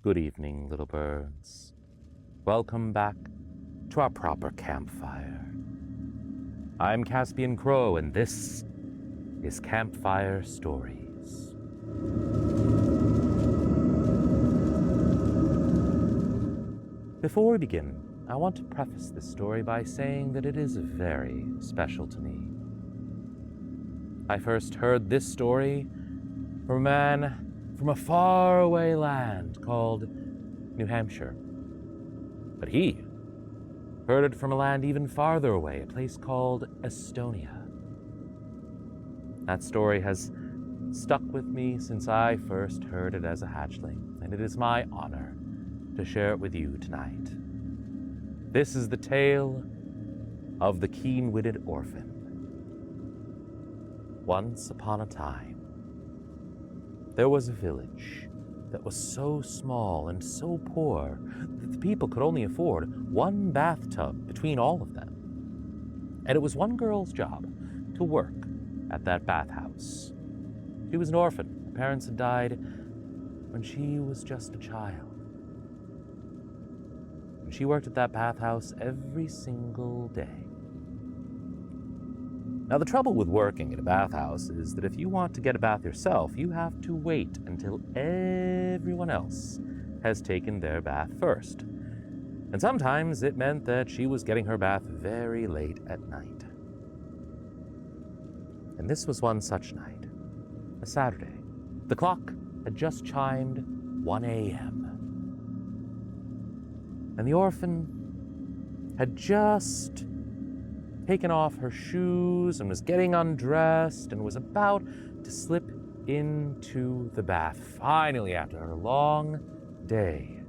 Good evening, little birds. Welcome back to our proper campfire. I'm Caspian Crow, and this is Campfire Stories. Before we begin, I want to preface this story by saying that it is very special to me. I first heard this story from a man from a faraway land called New Hampshire. But he heard it from a land even farther away, a place called Estonia. That story has stuck with me since I first heard it as a hatchling, and it is my honor to share it with you tonight. This is the tale of the Keen-Witted Orphan. Once upon a time, there was a village that was so small and so poor that the people could only afford one bathtub between all of them. And it was one girl's job to work at that bathhouse. She was an orphan. Her parents had died when she was just a child. And she worked at that bathhouse every single day. Now, the trouble with working at a bathhouse is that if you want to get a bath yourself, you have to wait until everyone else has taken their bath first. And sometimes it meant that she was getting her bath very late at night. And this was one such night, a Saturday. The clock had just chimed 1 a.m. And the orphan had just taken off her shoes and was getting undressed and was about to slip into the bath, finally after her long day,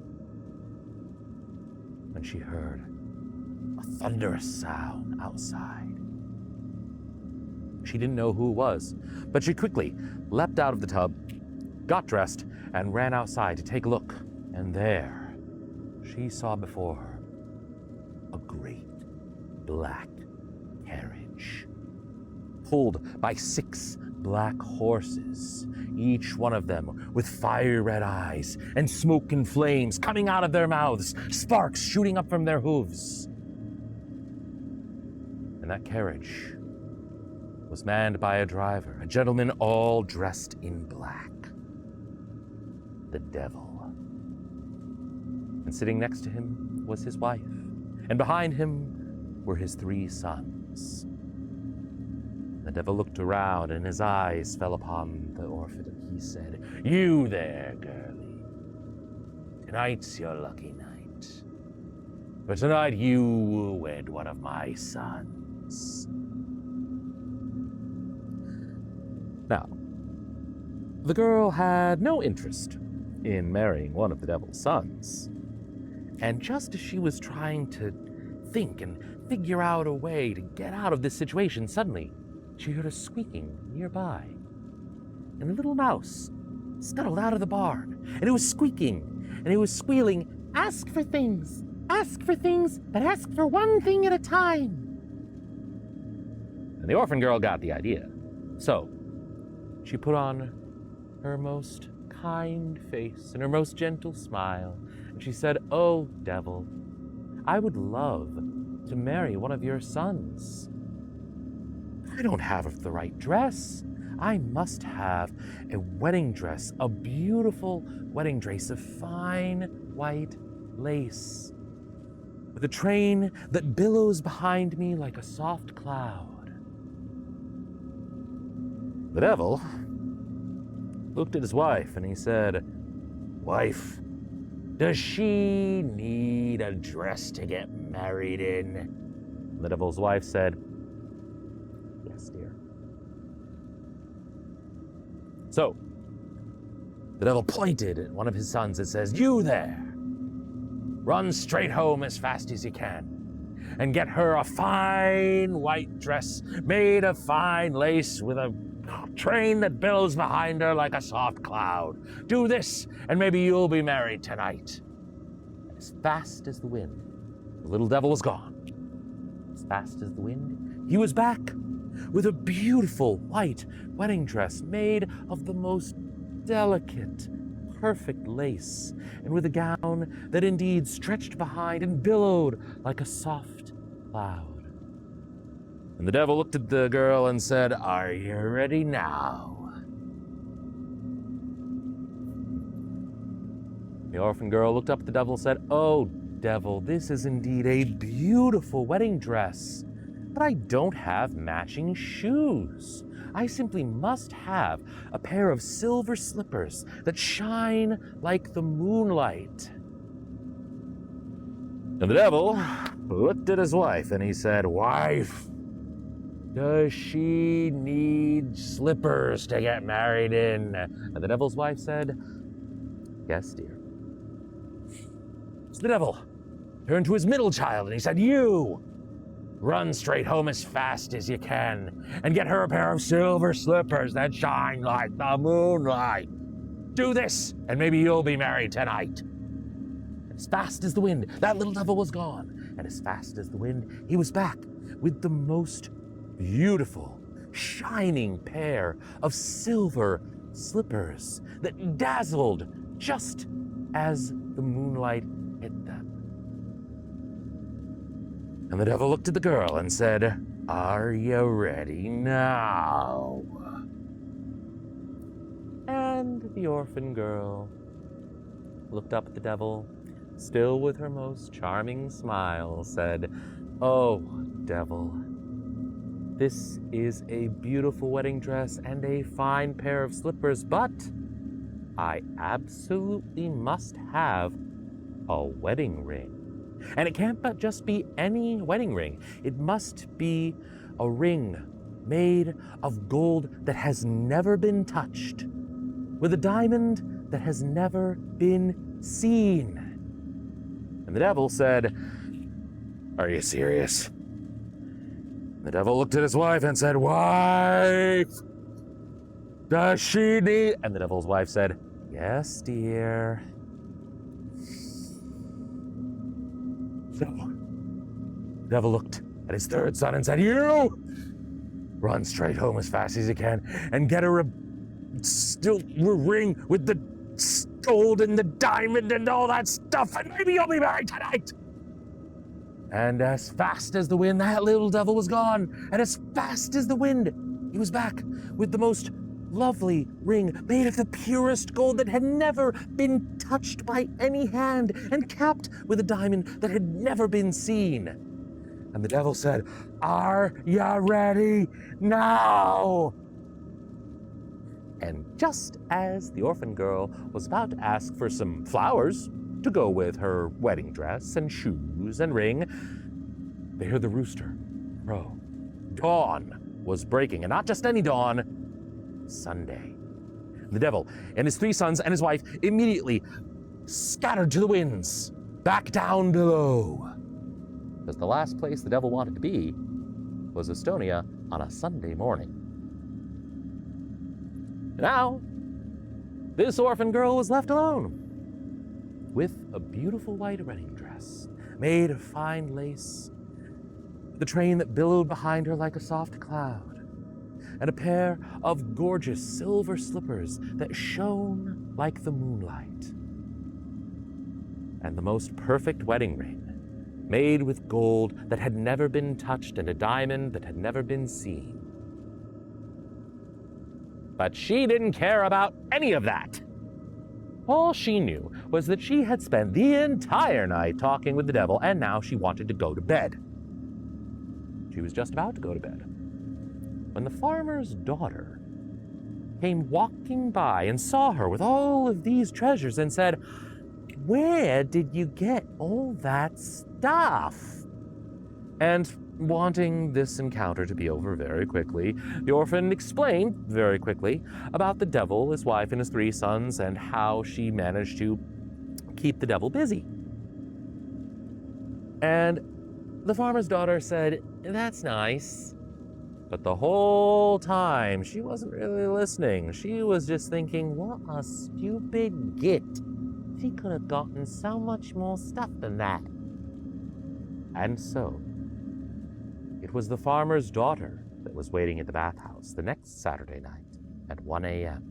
when she heard a thunderous sound outside. She didn't know who it was, but she quickly leapt out of the tub, got dressed, and ran outside to take a look. And there she saw before her a great black carriage, pulled by 6 black horses, each one of them with fiery red eyes and smoke and flames coming out of their mouths, sparks shooting up from their hooves. And that carriage was manned by a driver, a gentleman all dressed in black, the devil. And sitting next to him was his wife, and behind him were his 3 sons. The devil looked around, and his eyes fell upon the orphan, and he said, "You there, girlie. Tonight's your lucky night. For tonight you will wed one of my sons." Now, the girl had no interest in marrying one of the devil's sons. And just as she was trying to think and figure out a way to get out of this situation, suddenly she heard a squeaking nearby. And a little mouse scuttled out of the barn, and it was squeaking, and it was squealing, ask for things, but ask for one thing at a time." And the orphan girl got the idea. So she put on her most kind face and her most gentle smile, and she said, "Oh, devil, I would love to marry one of your sons. I don't have the right dress. I must have a wedding dress, a beautiful wedding dress of fine white lace, with a train that billows behind me like a soft cloud." The devil looked at his wife and he said, "Wife, does she need a dress to get married in?" The devil's wife said, "Yes, dear." So the devil pointed at one of his sons and says, "You there, run straight home as fast as you can and get her a fine white dress made of fine lace with a train that billows behind her like a soft cloud. Do this, and maybe you'll be married tonight." And as fast as the wind, the little devil was gone. As fast as the wind, he was back with a beautiful white wedding dress made of the most delicate perfect lace, and with a gown that indeed stretched behind and billowed like a soft cloud. And the devil looked at the girl and said, "Are you ready now?" The orphan girl looked up at the devil and said, "Oh, devil, this is indeed a beautiful wedding dress, but I don't have matching shoes. I simply must have a pair of silver slippers that shine like the moonlight." And the devil looked at his wife and he said, "Wife, does she need slippers to get married in?" And the devil's wife said, "Yes, dear." So the devil turned to his middle child and he said, "You, run straight home as fast as you can and get her a pair of silver slippers that shine like the moonlight. Do this, and maybe you'll be married tonight." As fast as the wind, that little devil was gone. And as fast as the wind, he was back with the most beautiful, shining pair of silver slippers that dazzled just as the moonlight hit them. And the devil looked at the girl and said, "Are you ready now?" And the orphan girl looked up at the devil, still with her most charming smile, said, "Oh, devil, this is a beautiful wedding dress and a fine pair of slippers, but I absolutely must have a wedding ring. And it can't but just be any wedding ring. It must be a ring made of gold that has never been touched, with a diamond that has never been seen." And the devil said, "Are you serious?" The devil looked at his wife and said, "Wife, does she need..." And the devil's wife said, "Yes, dear." So, the devil looked at his third son and said, "You, run straight home as fast as you can and get her a ring with the gold and the diamond and all that stuff, and maybe you'll be married tonight." And as fast as the wind, that little devil was gone. And as fast as the wind, he was back with the most lovely ring made of the purest gold that had never been touched by any hand, and capped with a diamond that had never been seen. And the devil said, "Are ya ready now?" And just as the orphan girl was about to ask for some flowers to go with her wedding dress and shoes and ring, they heard the rooster crow. Dawn was breaking, and not just any dawn, Sunday. The devil and his 3 sons and his wife immediately scattered to the winds, back down below. Because the last place the devil wanted to be was Estonia on a Sunday morning. Now, this orphan girl was left alone with a beautiful white wedding dress made of fine lace, the train that billowed behind her like a soft cloud, and a pair of gorgeous silver slippers that shone like the moonlight, and the most perfect wedding ring made with gold that had never been touched and a diamond that had never been seen. But she didn't care about any of that. All she knew was that she had spent the entire night talking with the devil, and now she wanted to go to bed. She was just about to go to bed when the farmer's daughter came walking by and saw her with all of these treasures and said, "Where did you get all that stuff?" And wanting this encounter to be over very quickly, the orphan explained very quickly about the devil, his wife, and his 3 sons, and how she managed to keep the devil busy. And the farmer's daughter said, "That's nice." But the whole time, she wasn't really listening. She was just thinking, what a stupid git. She could have gotten so much more stuff than that. And so, it was the farmer's daughter that was waiting at the bathhouse the next Saturday night at 1 a.m.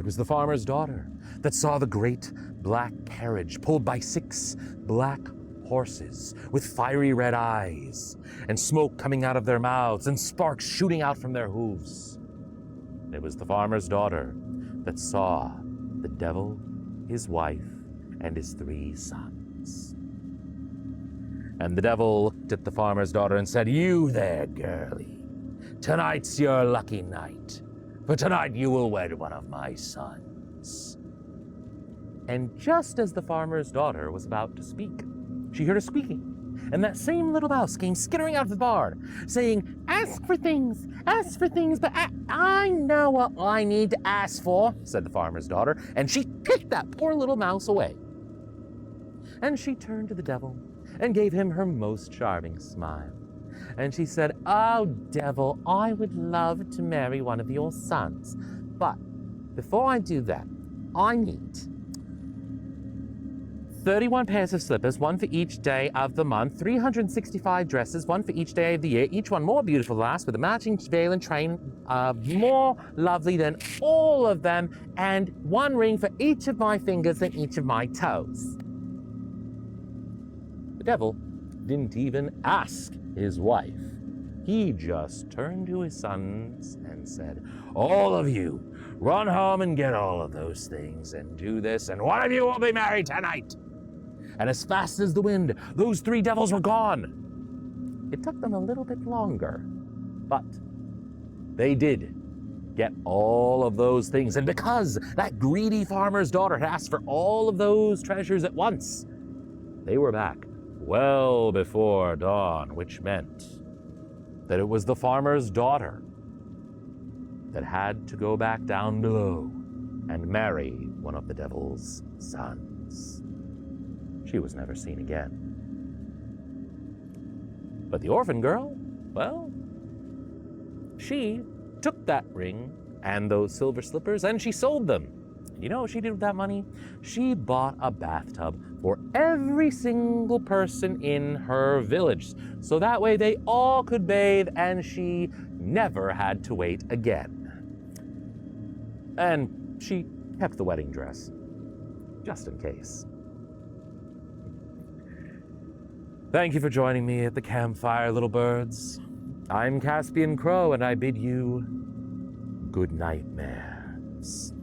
It was the farmer's daughter that saw the great black carriage pulled by 6 black horses with fiery red eyes and smoke coming out of their mouths and sparks shooting out from their hooves. It was the farmer's daughter that saw the devil, his wife, and his 3 sons. And the devil looked at the farmer's daughter and said, "You there, girlie. Tonight's your lucky night. For tonight you will wed one of my sons." And just as the farmer's daughter was about to speak, she heard a squeaking, and that same little mouse came skittering out of the barn, saying, ask for things, but I know what I need to ask for," said the farmer's daughter, and she kicked that poor little mouse away. And she turned to the devil and gave him her most charming smile. And she said, "Oh, devil, I would love to marry one of your sons. But before I do that, I need 31 pairs of slippers, 1 for each day of the month, 365 dresses, 1 for each day of the year, each one more beautiful than last, with a matching veil and train, more lovely than all of them, and 1 ring for each of my fingers and each of my toes." The devil didn't even ask his wife. He just turned to his sons and said, "All of you, run home and get all of those things and do this, and one of you will be married tonight." And as fast as the wind, those 3 devils were gone. It took them a little bit longer, but they did get all of those things. And because that greedy farmer's daughter had asked for all of those treasures at once, they were back well before dawn, which meant that it was the farmer's daughter that had to go back down below and marry one of the devil's sons. She was never seen again. But the orphan girl, well, she took that ring and those silver slippers and she sold them. You know what she did with that money? She bought a bathtub for every single person in her village, so that way they all could bathe and she never had to wait again. And she kept the wedding dress, just in case. Thank you for joining me at the campfire, little birds. I'm Caspian Crow, and I bid you good nightmares.